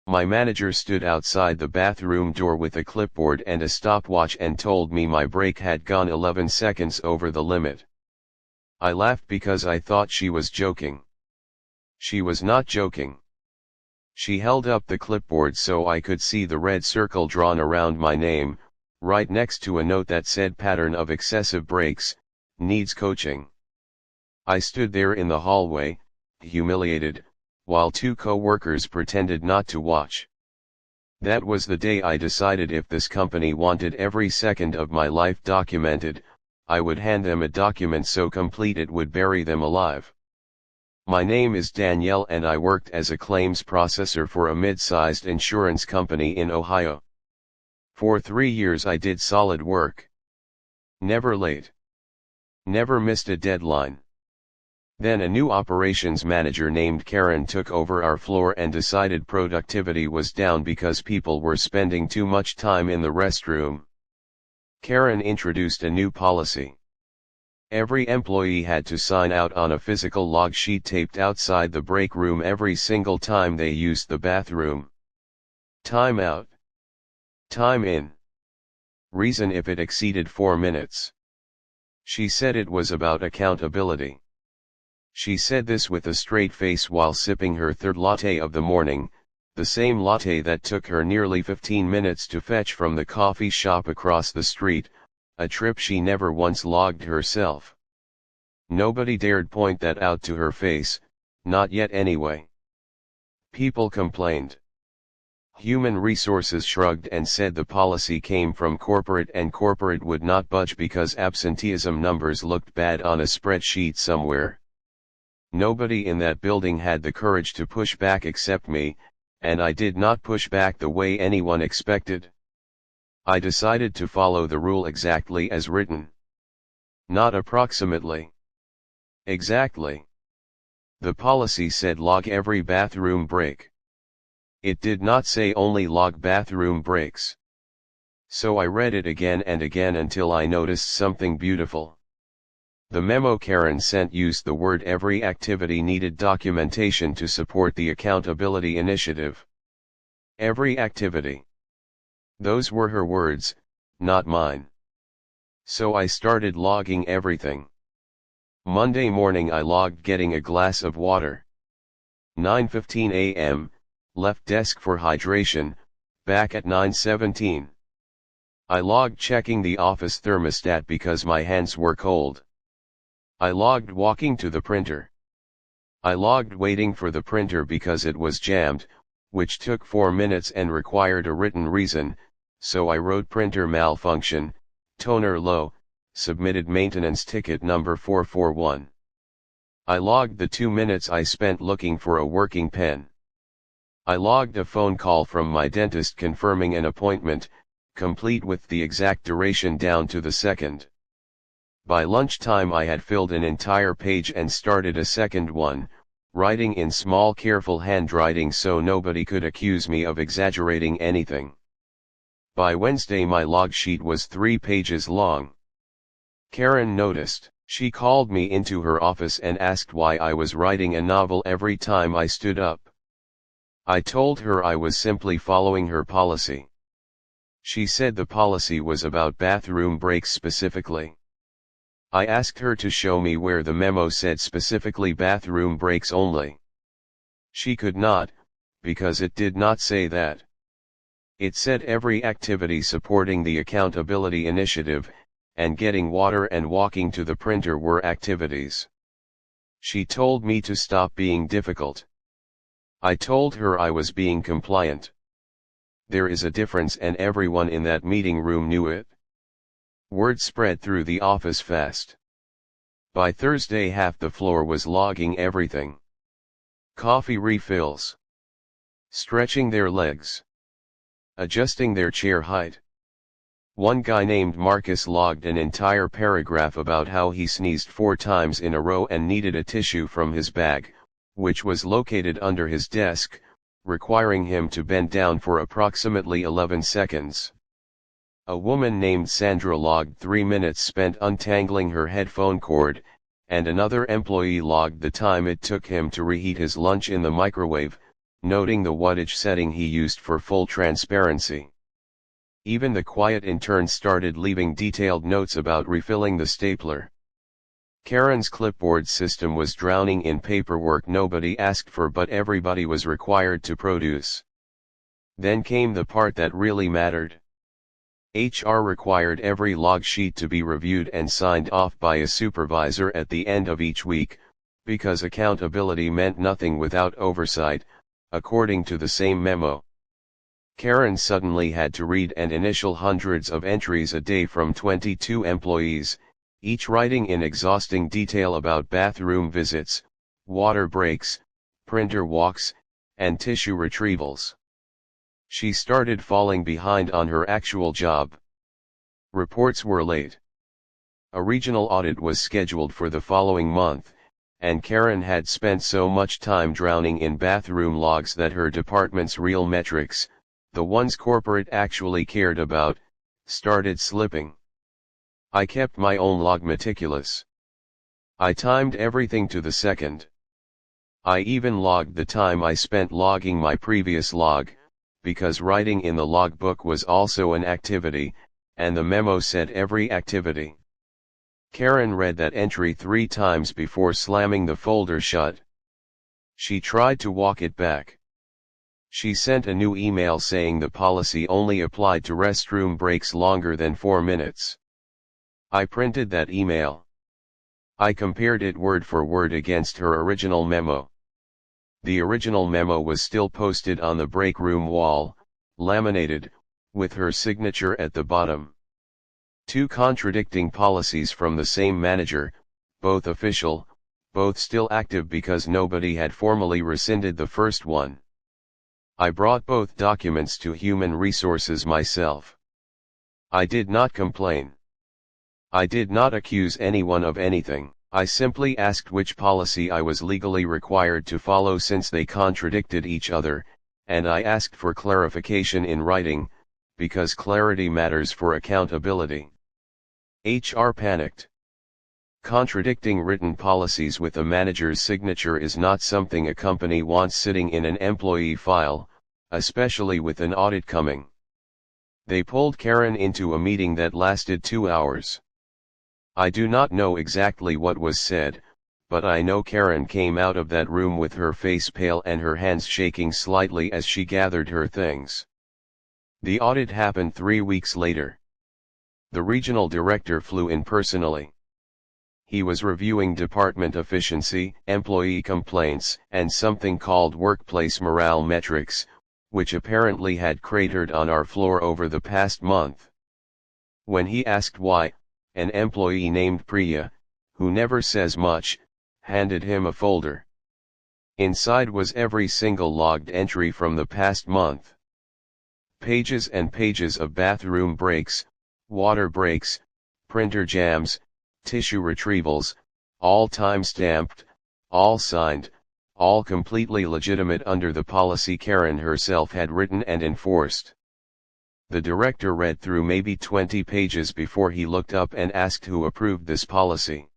My manager stood outside the bathroom door with a clipboard and a stopwatch and told me my break had gone 11 seconds over the limit. I laughed because I thought she was joking. She was not joking. She held up the clipboard so I could see the red circle drawn around my name, right next to a note that said pattern of excessive breaks, needs coaching. I stood there in the hallway, humiliated, while two co-workers pretended not to watch. That was the day I decided if this company wanted every second of my life documented, I would hand them a document so complete it would bury them alive. My name is Danielle and I worked as a claims processor for a mid-sized insurance company in Ohio. For 3 years I did solid work. Never late. Never missed a deadline. Then a new operations manager named Karen took over our floor and decided productivity was down because people were spending too much time in the restroom. Karen introduced a new policy. Every employee had to sign out on a physical log sheet taped outside the break room every single time they used the bathroom. Time out. Time in. Reason if it exceeded 4 minutes. She said it was about accountability. She said this with a straight face while sipping her third latte of the morning, the same latte that took her nearly 15 minutes to fetch from the coffee shop across the street, a trip she never once logged herself. Nobody dared point that out to her face, not yet anyway. People complained. Human Resources shrugged and said the policy came from corporate and corporate would not budge because absenteeism numbers looked bad on a spreadsheet somewhere. Nobody in that building had the courage to push back except me, and I did not push back the way anyone expected. I decided to follow the rule exactly as written. Not approximately. Exactly. The policy said log every bathroom break. It did not say only log bathroom breaks. So I read it again and again until I noticed something beautiful. The memo Karen sent used the word every activity needed documentation to support the accountability initiative. Every activity. Those were her words, not mine. So I started logging everything. Monday morning I logged getting a glass of water. 9:15 a.m., left desk for hydration, back at 9:17. I logged checking the office thermostat because my hands were cold. I logged walking to the printer. I logged waiting for the printer because it was jammed, which took 4 minutes and required a written reason, so I wrote printer malfunction, toner low, submitted maintenance ticket number 441. I logged the 2 minutes I spent looking for a working pen. I logged a phone call from my dentist confirming an appointment, complete with the exact duration down to the second. By lunchtime I had filled an entire page and started a second one, writing in small careful handwriting so nobody could accuse me of exaggerating anything. By Wednesday my log sheet was 3 pages long. Karen noticed. She called me into her office and asked why I was writing a novel every time I stood up. I told her I was simply following her policy. She said the policy was about bathroom breaks specifically. I asked her to show me where the memo said specifically bathroom breaks only. She could not, because it did not say that. It said every activity supporting the accountability initiative, and getting water and walking to the printer were activities. She told me to stop being difficult. I told her I was being compliant. There is a difference and everyone in that meeting room knew it. Word spread through the office fast. By Thursday half the floor was logging everything. Coffee refills. Stretching their legs. Adjusting their chair height. One guy named Marcus logged an entire paragraph about how he sneezed 4 times in a row and needed a tissue from his bag, which was located under his desk, requiring him to bend down for approximately 11 seconds. A woman named Sandra logged 3 minutes spent untangling her headphone cord, and another employee logged the time it took him to reheat his lunch in the microwave, noting the wattage setting he used for full transparency. Even the quiet interns started leaving detailed notes about refilling the stapler. Karen's clipboard system was drowning in paperwork nobody asked for but everybody was required to produce. Then came the part that really mattered. HR required every log sheet to be reviewed and signed off by a supervisor at the end of each week, because accountability meant nothing without oversight, according to the same memo. Karen suddenly had to read and initial hundreds of entries a day from 22 employees, each writing in exhausting detail about bathroom visits, water breaks, printer walks, and tissue retrievals. She started falling behind on her actual job. Reports were late. A regional audit was scheduled for the following month, and Karen had spent so much time drowning in bathroom logs that her department's real metrics, the ones corporate actually cared about, started slipping. I kept my own log meticulous. I timed everything to the second. I even logged the time I spent logging my previous log, because writing in the logbook was also an activity, and the memo said every activity. Karen read that entry 3 times before slamming the folder shut. She tried to walk it back. She sent a new email saying the policy only applied to restroom breaks longer than 4 minutes. I printed that email. I compared it word for word against her original memo. The original memo was still posted on the break room wall, laminated, with her signature at the bottom. 2 contradicting policies from the same manager, both official, both still active because nobody had formally rescinded the first one. I brought both documents to Human Resources myself. I did not complain. I did not accuse anyone of anything. I simply asked which policy I was legally required to follow since they contradicted each other, and I asked for clarification in writing, because clarity matters for accountability. HR panicked. Contradicting written policies with a manager's signature is not something a company wants sitting in an employee file, especially with an audit coming. They pulled Karen into a meeting that lasted 2 hours. I do not know exactly what was said, but I know Karen came out of that room with her face pale and her hands shaking slightly as she gathered her things. The audit happened 3 weeks later. The regional director flew in personally. He was reviewing department efficiency, employee complaints, and something called workplace morale metrics, which apparently had cratered on our floor over the past month. When he asked why, an employee named Priya, who never says much, handed him a folder. Inside was every single logged entry from the past month. Pages and pages of bathroom breaks, water breaks, printer jams, tissue retrievals, all time-stamped, all signed, all completely legitimate under the policy Karen herself had written and enforced. The director read through maybe 20 pages before he looked up and asked who approved this policy.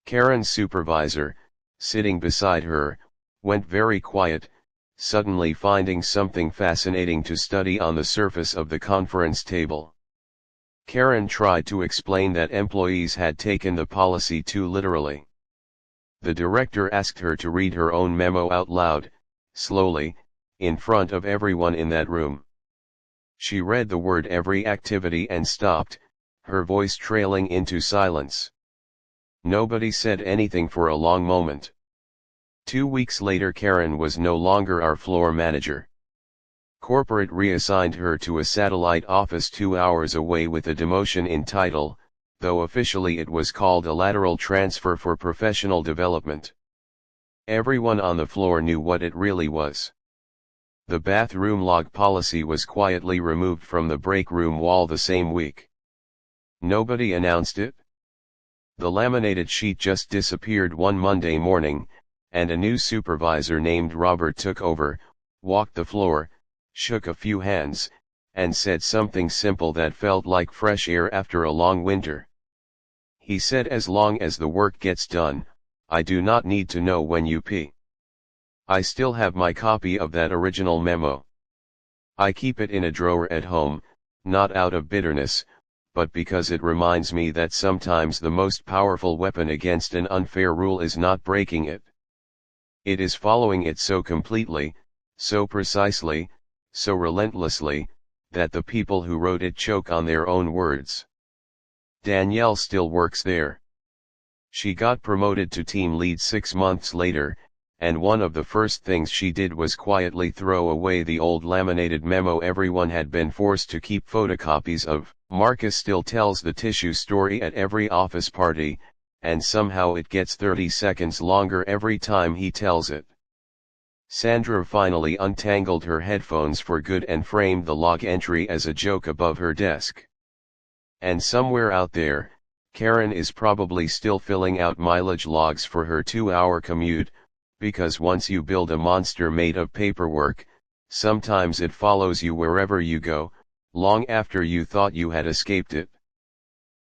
Karen's supervisor, sitting beside her, went very quiet, suddenly finding something fascinating to study on the surface of the conference table. Karen tried to explain that employees had taken the policy too literally. The director asked her to read her own memo out loud, slowly, in front of everyone in that room. She read the word every activity and stopped, her voice trailing into silence. Nobody said anything for a long moment. 2 weeks later Karen was no longer our floor manager. Corporate reassigned her to a satellite office 2 hours away with a demotion in title, though officially it was called a lateral transfer for professional development. Everyone on the floor knew what it really was. The bathroom log policy was quietly removed from the break room wall the same week. Nobody announced it. The laminated sheet just disappeared one Monday morning, and a new supervisor named Robert took over, walked the floor, shook a few hands, and said something simple that felt like fresh air after a long winter. He said, "As long as the work gets done, I do not need to know when you pee." I still have my copy of that original memo. I keep it in a drawer at home, not out of bitterness, but because it reminds me that sometimes the most powerful weapon against an unfair rule is not breaking it. It is following it so completely, so precisely, so relentlessly, that the people who wrote it choke on their own words. Danielle still works there. She got promoted to team lead 6 months later, and one of the first things she did was quietly throw away the old laminated memo everyone had been forced to keep photocopies of. Marcus still tells the tissue story at every office party, and somehow it gets 30 seconds longer every time he tells it. Sandra finally untangled her headphones for good and framed the log entry as a joke above her desk. And somewhere out there, Karen is probably still filling out mileage logs for her 2-hour commute, because once you build a monster made of paperwork, sometimes it follows you wherever you go, long after you thought you had escaped it.